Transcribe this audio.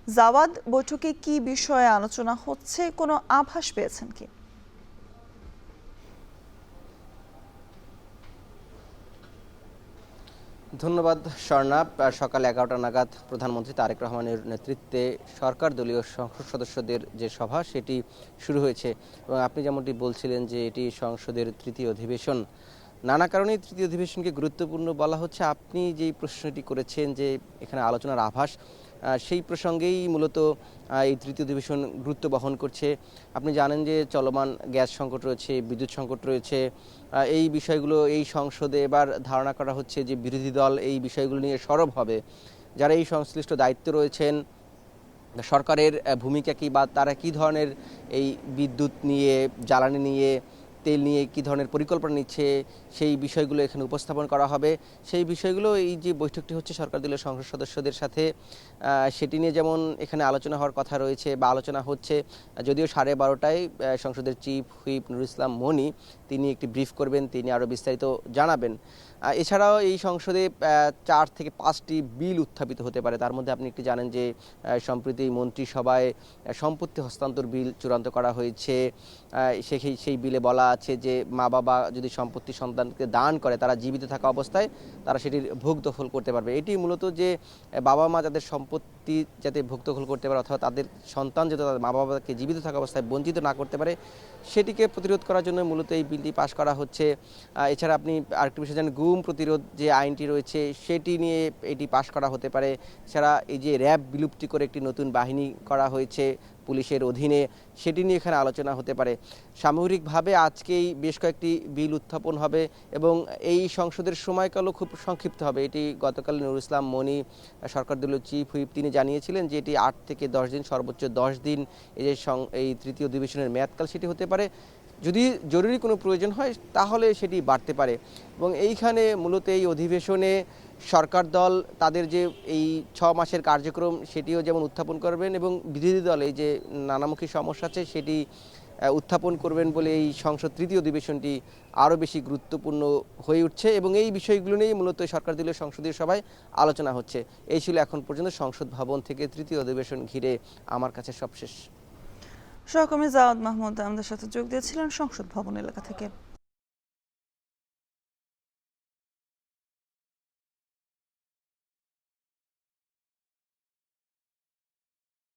Javad, বৈঠকে কি বিষয়ে আলোচনা হচ্ছে, কোনো আভাস পেয়েছেন কি? ধন্যবাদ স্বর্ণাব। সকাল 11টা নাগাদ প্রধানমন্ত্রী তারেক রহমানের নেতৃত্বে সরকার দলীয় সংসদ সদস্যদের যে সভা সেটি শুরু হয়েছে এবং আপনি যেমনটি বলছিলেন যে এটি সংসদের তৃতীয় অধিবেশন। নানা কারণেই তৃতীয় অধিবেশনকে গুরুত্বপূর্ণ বলা হচ্ছে। আপনি যেই প্রশ্নটি করেছেন যে এখানে আলোচনার আভাস, সেই প্রসঙ্গেই মূলত এই তৃতীয় অধিবেশন গুরুত্ব বহন করছে। আপনি জানেন যে চলমান গ্যাস সংকট রয়েছে, বিদ্যুৎ সংকট রয়েছে। এই বিষয়গুলো এই সংসদে এবার ধারণা করা হচ্ছে যে বিরোধী দল এই বিষয়গুলো নিয়ে সরব হবে। যারা এই সংশ্লিষ্ট দায়িত্বে রয়েছেন, সরকারের ভূমিকা কী বা তারা কী ধরনের এই বিদ্যুৎ নিয়ে, জ্বালানি নিয়ে, তেল নিয়ে কী ধরনের পরিকল্পনা নিচ্ছে, সেই বিষয়গুলো এখানে উপস্থাপন করা হবে। সেই বিষয়গুলো এই যে বৈঠকটি হচ্ছে সরকার দলীয় সংসদ সদস্যদের সাথে, সেটি নিয়ে যেমন এখানে আলোচনা হওয়ার কথা রয়েছে বা আলোচনা হচ্ছে। যদিও 12:30টায় সংসদের চিফ হুইপ নুরুল ইসলাম মনি তিনি একটি ব্রিফ করবেন, তিনি আরও বিস্তারিত জানাবেন। এছাড়াও এই সংসদে 4 থেকে 5টি বিল উত্থাপিত হতে পারে। তার মধ্যে আপনি একটি জানেন যে সম্প্রতি মন্ত্রিসভায় সম্পত্তি হস্তান্তর বিল চূড়ান্ত করা হয়েছে। সেই বিলে বলা আছে যে মা বাবা যদি সম্পত্তি সন্তানকে দান করে, তারা জীবিত থাকা অবস্থায় তারা সেটির ভোগ দখল করতে পারবে। এটি মূলত যে বাবা মা যাদের সম্পত্তি যাতে ভোগ দখল করতে পারে, অথবা তাদের সন্তান যাতে তাদের মা বাবাকে জীবিত থাকা অবস্থায় বঞ্চিত না করতে পারে, সেটিকে প্রতিরোধ করার জন্য মূলত এই বিলটি পাশ করা হচ্ছে। এছাড়া আপনি আরেকটি বিষয় জানেন, গুম প্রতিরোধ যে আইনটি রয়েছে সেটি নিয়ে এটি পাশ করা হতে পারে। এছাড়া এই যে র্যাব বিলুপ্তি করে একটি নতুন বাহিনী করা হয়েছে পুলিশের অধীনে, সেটি নিয়ে এখানে আলোচনা হতে পারে। সামগ্রিকভাবে আজকেই বেশ কয়েকটি বিল উত্থাপন হবে এবং এই সংসদের সময়কালও খুব সংক্ষিপ্ত হবে। এটি গতকাল নুরুল ইসলাম মনি, সরকার দলীয় চিফ হুইপ, তিনি জানিয়েছিলেন যে এটি 8 থেকে 10 দিন, সর্বোচ্চ 10 দিন এই তৃতীয় অধিবেশনের মেয়াদকাল সেটি হতে পারে। যদি জরুরি কোনো প্রয়োজন হয় তাহলে সেটি বাড়তে পারে। এবং এইখানে মূলত এই অধিবেশনে সরকার দল তাদের যে এই 6 মাসের কার্যক্রম সেটিও যেমন উত্থাপন করবেন এবং বিরোধী দল এই যে নানামুখী সমস্যা আছে সেটি উত্থাপন করবেন বলে এই সংসদ তৃতীয় অধিবেশনটি আরও বেশি গুরুত্বপূর্ণ হয়ে উঠছে এবং এই বিষয়গুলো নিয়েই মূলত সরকার দলীয় সংসদীয় সভায় আলোচনা হচ্ছে। এই ছিল এখন পর্যন্ত সংসদ ভবন থেকে তৃতীয় অধিবেশন ঘিরে আমার কাছে সবশেষ। সহকর্মী জাওয়াদ মাহমুদ আমাদের সাথে যোগ দিয়েছিলেন সংসদ ভবন এলাকা থেকে।